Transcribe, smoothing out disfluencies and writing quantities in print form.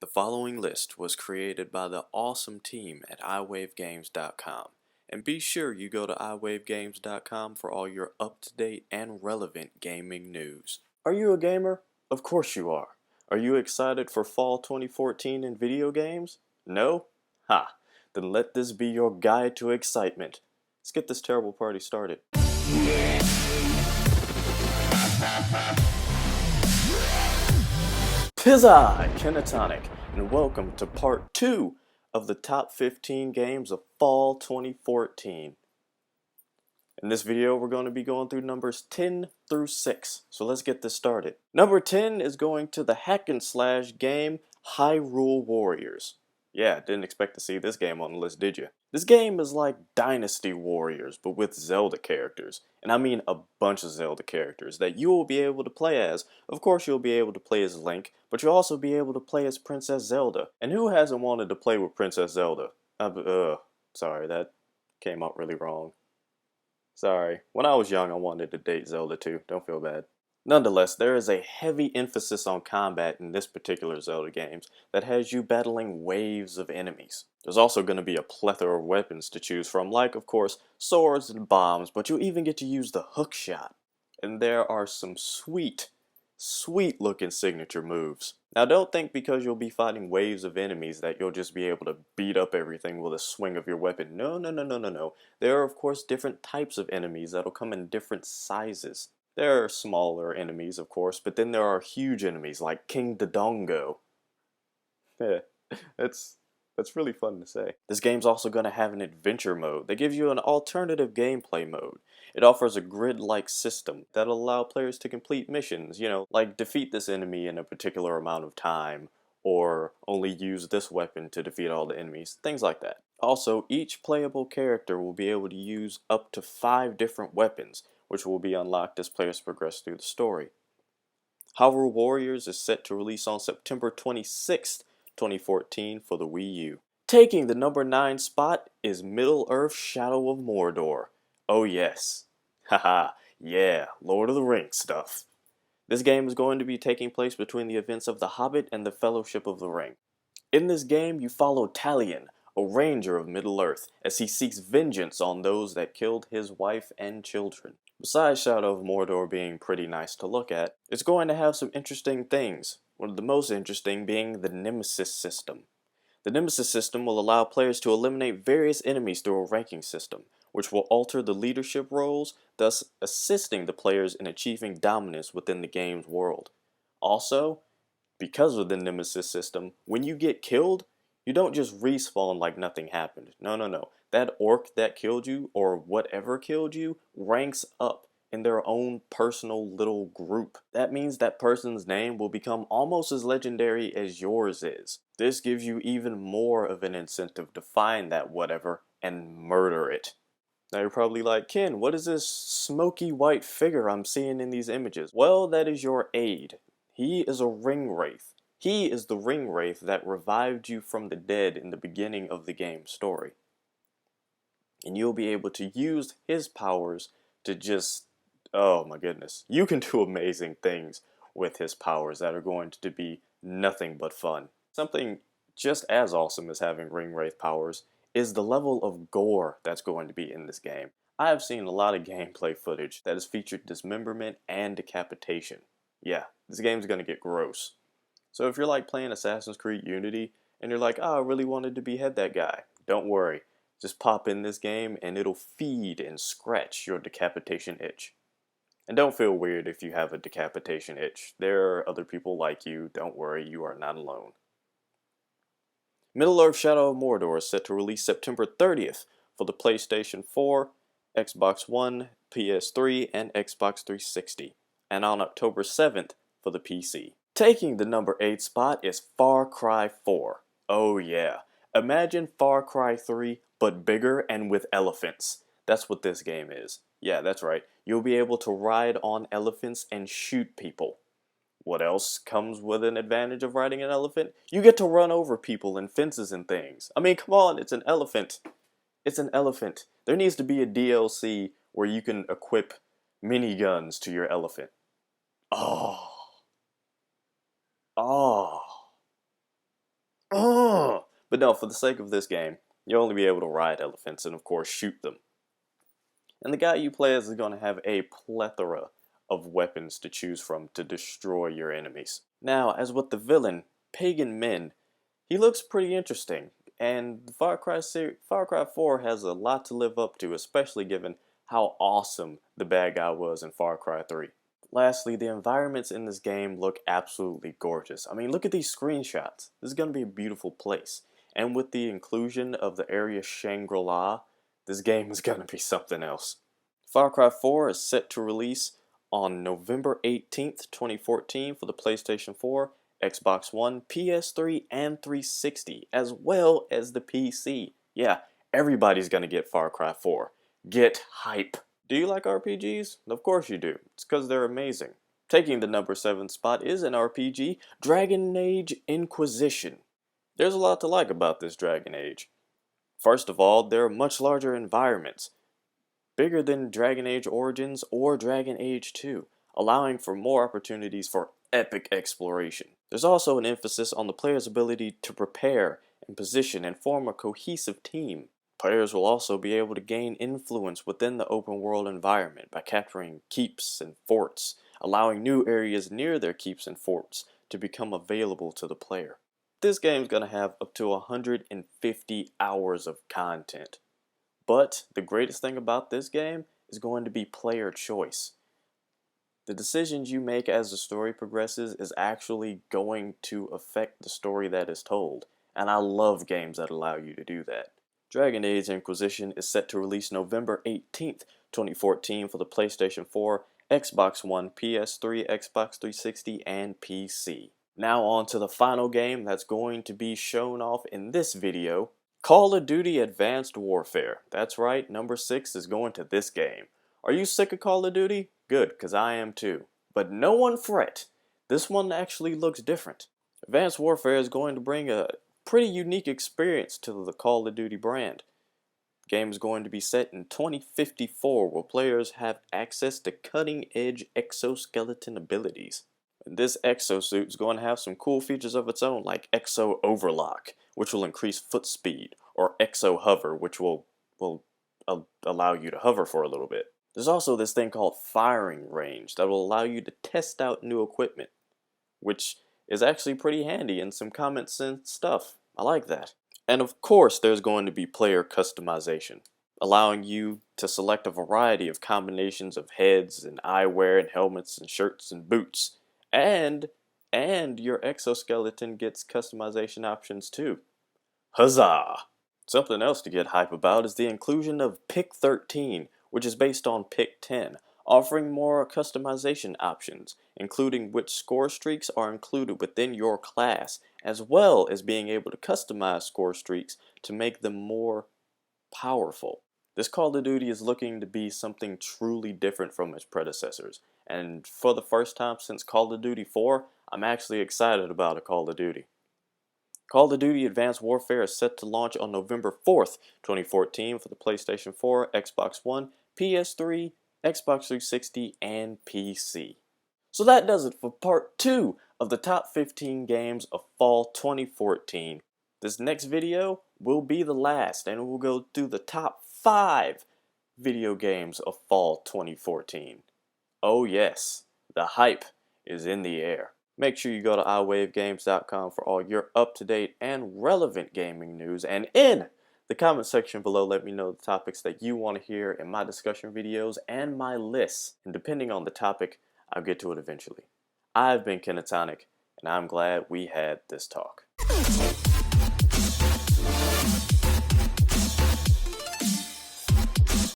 The following list was created by the awesome team at EyeWaveGames.com, and be sure you go to EyeWaveGames.com for all your up-to-date and relevant gaming news. Are you a gamer? Of course you are. Are you excited for fall 2014 in video games? No? Ha! Then let this be your guide to excitement. Let's get this terrible party started. Pizza Kenatonic, and welcome to part 2 of the top 15 games of fall 2014. In this video, we're going to be going through numbers 10 through 6, so let's get this started. Number 10 is going to the hack and slash game Hyrule Warriors. Yeah, didn't expect to see this game on the list, did you? This game is like Dynasty Warriors, but with Zelda characters. And I mean a bunch of Zelda characters that you will be able to play as. Of course you'll be able to play as Link, but you'll also be able to play as Princess Zelda. And who hasn't wanted to play with Princess Zelda? Sorry, that came out really wrong. Sorry. When I was young, I wanted to date Zelda too. Don't feel bad. Nonetheless, there is a heavy emphasis on combat in this particular Zelda games that has you battling waves of enemies. There's also going to be a plethora of weapons to choose from, like, of course, swords and bombs, but you'll even get to use the hook shot. And there are some sweet looking signature moves. Now don't think because you'll be fighting waves of enemies that you'll just be able to beat up everything with a swing of your weapon. No. There are of course different types of enemies that'll come in different sizes. There are smaller enemies, of course, but then there are huge enemies like King Dodongo. That's really fun to say. This game's also going to have an adventure mode that gives you an alternative gameplay mode. It offers a grid-like system that'll allow players to complete missions, like defeat this enemy in a particular amount of time, or only use this weapon to defeat all the enemies, things like that. Also, each playable character will be able to use up to 5 different weapons, which will be unlocked as players progress through the story. Hyrule Warriors is set to release on September 26th, 2014 for the Wii U. Taking the number 9 spot is Middle-earth: Shadow of Mordor. Oh yes. Haha, yeah, Lord of the Rings stuff. This game is going to be taking place between the events of The Hobbit and the Fellowship of the Ring. In this game, you follow Talion, a ranger of Middle-earth, as he seeks vengeance on those that killed his wife and children. Besides Shadow of Mordor being pretty nice to look at, it's going to have some interesting things, one of the most interesting being the Nemesis system. The Nemesis system will allow players to eliminate various enemies through a ranking system, which will alter the leadership roles, thus assisting the players in achieving dominance within the game's world. Also, because of the Nemesis system, when you get killed, you don't just respawn like nothing happened. No. That orc that killed you, or whatever killed you, ranks up in their own personal little group. That means that person's name will become almost as legendary as yours is. This gives you even more of an incentive to find that whatever and murder it. Now you're probably like, Ken, what is this smoky white figure I'm seeing in these images? Well, that is your aide. He is a ring wraith. He is the ring wraith that revived you from the dead in the beginning of the game's story. And you'll be able to use his powers to just, oh my goodness, you can do amazing things with his powers that are going to be nothing but fun. Something just as awesome as having ring wraith powers is the level of gore that's going to be in this game. I have seen a lot of gameplay footage that has featured dismemberment and decapitation. Yeah, this game's gonna get gross. So if you're like playing Assassin's Creed Unity and you're like, oh, I really wanted to behead that guy, don't worry. Just pop in this game and it'll feed and scratch your decapitation itch. And don't feel weird if you have a decapitation itch. There are other people like you, don't worry, you are not alone. Middle-earth: Shadow of Mordor is set to release September 30th for the PlayStation 4, Xbox One, PS3, and Xbox 360, and on October 7th for the PC. Taking the number 8 spot is Far Cry 4. Oh yeah, imagine Far Cry 3 but bigger and with elephants. That's what this game is. Yeah, that's right. You'll be able to ride on elephants and shoot people. What else comes with an advantage of riding an elephant? You get to run over people and fences and things. I mean, come on, it's an elephant. It's an elephant. There needs to be a DLC where you can equip miniguns to your elephant. Oh. But no, for the sake of this game, you'll only be able to ride elephants and of course shoot them. And the guy you play as is going to have a plethora of weapons to choose from to destroy your enemies. Now, as with the villain, Pagan Min, he looks pretty interesting, and Far Cry 4 has a lot to live up to, especially given how awesome the bad guy was in Far Cry 3. Lastly, the environments in this game look absolutely gorgeous. I mean, look at these screenshots. This is going to be a beautiful place. And with the inclusion of the area Shangri-La, this game is going to be something else. Far Cry 4 is set to release on November 18th, 2014 for the PlayStation 4, Xbox One, PS3, and 360, as well as the PC. Yeah, everybody's gonna get Far Cry 4. Get hype! Do you like RPGs? Of course you do. It's because they're amazing. Taking the number 7 spot is an RPG, Dragon Age Inquisition. There's a lot to like about this Dragon Age. First of all, there are much larger environments, bigger than Dragon Age Origins or Dragon Age 2, allowing for more opportunities for epic exploration. There's also an emphasis on the player's ability to prepare and position and form a cohesive team. Players will also be able to gain influence within the open world environment by capturing keeps and forts, allowing new areas near their keeps and forts to become available to the player. This game's going to have up to 150 hours of content. But the greatest thing about this game is going to be player choice. The decisions you make as the story progresses is actually going to affect the story that is told, and I love games that allow you to do that. Dragon Age Inquisition is set to release November 18th, 2014 for the PlayStation 4, Xbox One, PS3, Xbox 360, and PC. Now on to the final game that's going to be shown off in this video, Call of Duty Advanced Warfare. That's right, number 6 is going to this game. Are you sick of Call of Duty? Good, because I am too. But no one fret. This one actually looks different. Advanced Warfare is going to bring a pretty unique experience to the Call of Duty brand. The game is going to be set in 2054, where players have access to cutting-edge exoskeleton abilities. And this exosuit is going to have some cool features of its own, like Exo Overlock, which will increase foot speed, or Exo Hover, which will allow you to hover for a little bit. There's also this thing called firing range that will allow you to test out new equipment, which is actually pretty handy and some common sense stuff. I like that. And of course, there's going to be player customization, allowing you to select a variety of combinations of heads and eyewear and helmets and shirts and boots. And your exoskeleton gets customization options too. Huzzah! Something else to get hype about is the inclusion of Pick 13, which is based on Pick 10, offering more customization options, including which score streaks are included within your class, as well as being able to customize score streaks to make them more powerful. This Call of Duty is looking to be something truly different from its predecessors, and for the first time since Call of Duty 4, I'm actually excited about a Call of Duty. Call of Duty Advanced Warfare is set to launch on November 4th, 2014 for the PlayStation 4, Xbox One, PS3, Xbox 360, and PC. So that does it for part 2 of the top 15 games of fall 2014. This next video will be the last, and we'll go through the top 5 video games of fall 2014. Oh yes, the hype is in the air. Make sure you go to eyewavegames.com for all your up-to-date and relevant gaming news, and in the comment section below, let me know the topics that you want to hear in my discussion videos and my lists, and depending on the topic, I'll get to it eventually. I've been Kenatonic, and I'm glad we had this talk.